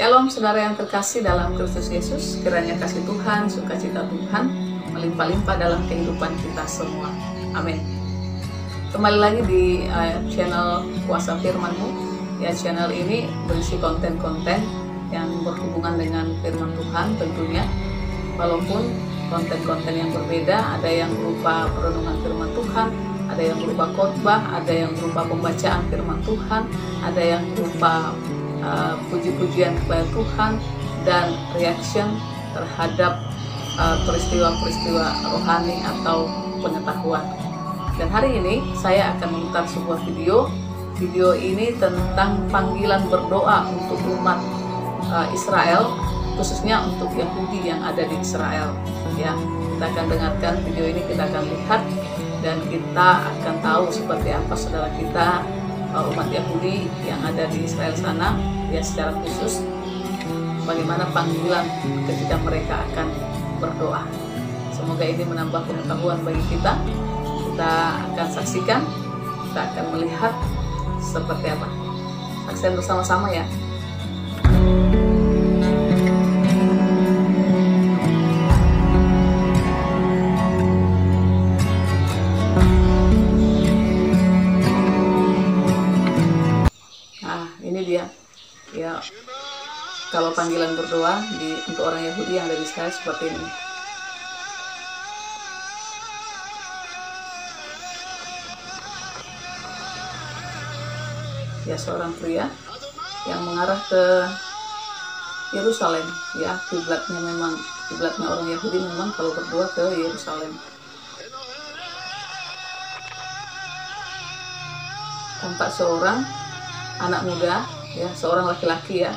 Shalom saudara yang terkasih dalam Kristus Yesus, kiranya kasih Tuhan, sukacita Tuhan melimpah-limpah dalam kehidupan kita semua. Amin. Kembali lagi di channel Kuasa Firman-Mu. Ya, channel ini berisi konten-konten yang berhubungan dengan firman Tuhan tentunya. Walaupun konten-konten yang berbeda, ada yang berupa perenungan firman Tuhan, ada yang berupa khotbah, ada yang berupa pembacaan firman Tuhan, ada yang berupa puji-pujian kepada Tuhan dan reaction terhadap peristiwa-peristiwa rohani atau pengetahuan. Dan hari ini saya akan memutar sebuah video. Video ini tentang panggilan berdoa untuk umat Israel, khususnya untuk Yahudi yang ada di Israel. Ya, kita akan dengarkan video ini, kita akan lihat dan kita akan tahu seperti apa saudara kita umat Yahudi yang ada di Israel sana, ya secara khusus bagaimana panggilan ketika mereka akan berdoa. Semoga ini menambah pengetahuan bagi kita. Kita akan saksikan, kita akan melihat seperti apa. Saksikan bersama-sama ya. Ya, kalau panggilan berdoa untuk orang Yahudi yang ada di Israel seperti ini. Ya, seorang pria yang mengarah ke Yerusalem. Ya, kiblatnya orang Yahudi memang kalau berdoa ke Yerusalem. Tampak seorang anak muda, ya seorang laki-laki, ya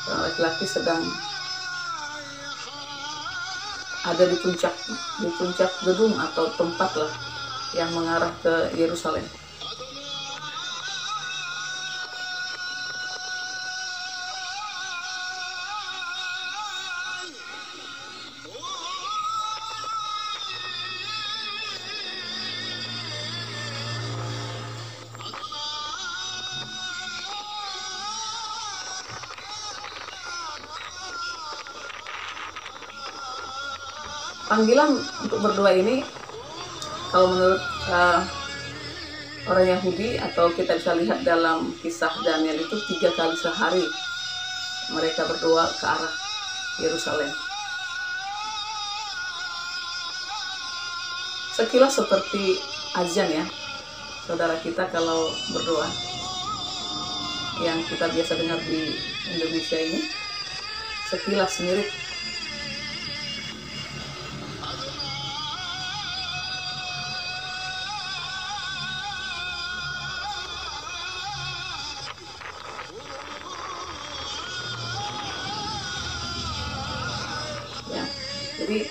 seorang laki-laki sedang ada di puncak gedung atau tempat lah yang mengarah ke Yerusalem. Panggilan untuk berdoa ini, kalau menurut orang Yahudi atau kita bisa lihat dalam kisah Daniel itu 3 kali sehari mereka berdoa ke arah Yerusalem. Sekilas seperti azan ya, saudara kita kalau berdoa yang kita biasa dengar di Indonesia ini, sekilas mirip. Jadi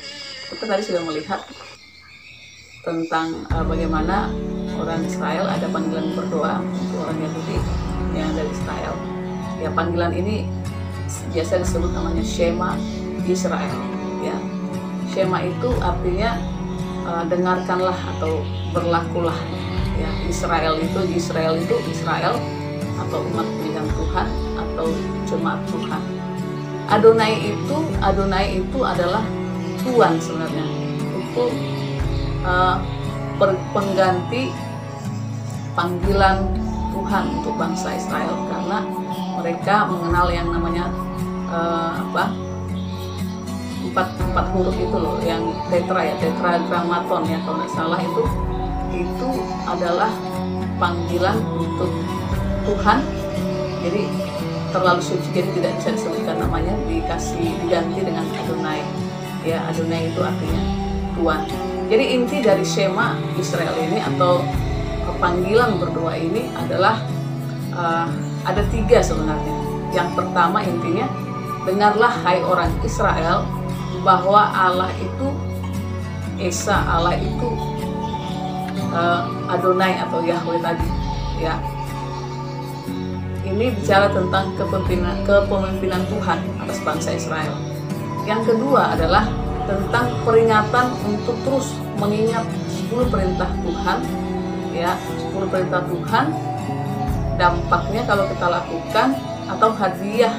kita tadi sudah melihat tentang bagaimana orang Israel ada panggilan berdoa untuk orang Yahudi yang dari Israel. Ya, panggilan ini biasa disebut namanya Shema Israel. Ya, Shema itu artinya dengarkanlah atau berlakulah. Ya, Israel itu Israel atau umat pilihan Tuhan atau jemaat Tuhan. Adonai itu adalah Tuhan sebenarnya, itu pengganti panggilan Tuhan untuk bangsa Israel karena mereka mengenal yang namanya empat huruf itu loh, yang tetragrammaton ya kalau nggak salah, itu adalah panggilan untuk Tuhan. Jadi terlalu suci, jadi tidak bisa disebutkan namanya, diganti dengan Adonai. Ya, Adonai itu artinya Tuhan. Jadi inti dari Shema Israel ini atau panggilan berdoa ini adalah ada 3 sebenarnya. Yang pertama intinya, dengarlah hai orang Israel bahwa Allah itu Esa, Allah itu Adonai atau Yahweh tadi. Ya, ini bicara tentang kepemimpinan Tuhan atas bangsa Israel. Yang kedua adalah tentang peringatan untuk terus mengingat 10 perintah Tuhan. Ya, 10 perintah Tuhan, dampaknya kalau kita lakukan, atau hadiah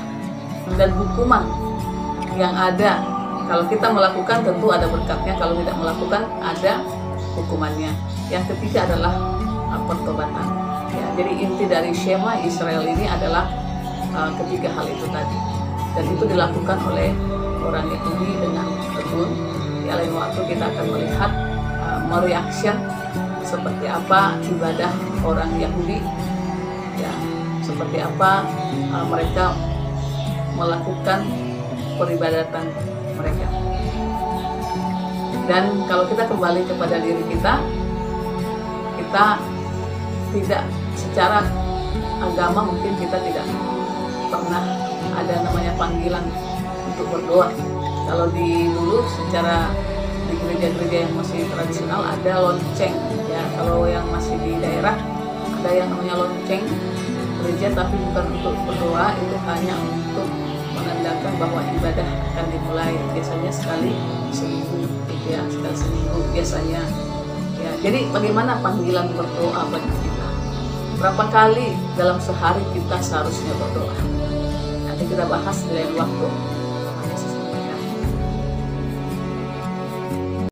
dan hukuman yang ada. Kalau kita melakukan tentu ada berkatnya, kalau tidak melakukan ada hukumannya. Yang ketiga adalah pertobatan. Ya, jadi inti dari Shema Israel ini adalah ketiga hal itu tadi, dan itu dilakukan oleh orang Yahudi dengan tekun. Di lain waktu kita akan melihat mereaction seperti apa ibadah orang Yahudi, ya, seperti apa mereka melakukan peribadatan mereka. Dan kalau kita kembali kepada diri kita, kita tidak secara agama mungkin kita tidak pernah ada namanya panggilan untuk berdoa. Kalau di dulu secara di gereja-gereja yang masih tradisional ada lonceng, ya, kalau yang masih di daerah ada yang namanya lonceng gereja, tapi bukan untuk berdoa, itu hanya untuk menandakan bahwa ibadah akan dimulai, biasanya sekali seminggu, gitu ya, sekali seminggu biasanya. Ya, jadi bagaimana panggilan berdoa bagi kita? Berapa kali dalam sehari kita seharusnya berdoa? Nanti kita bahas di lain waktu.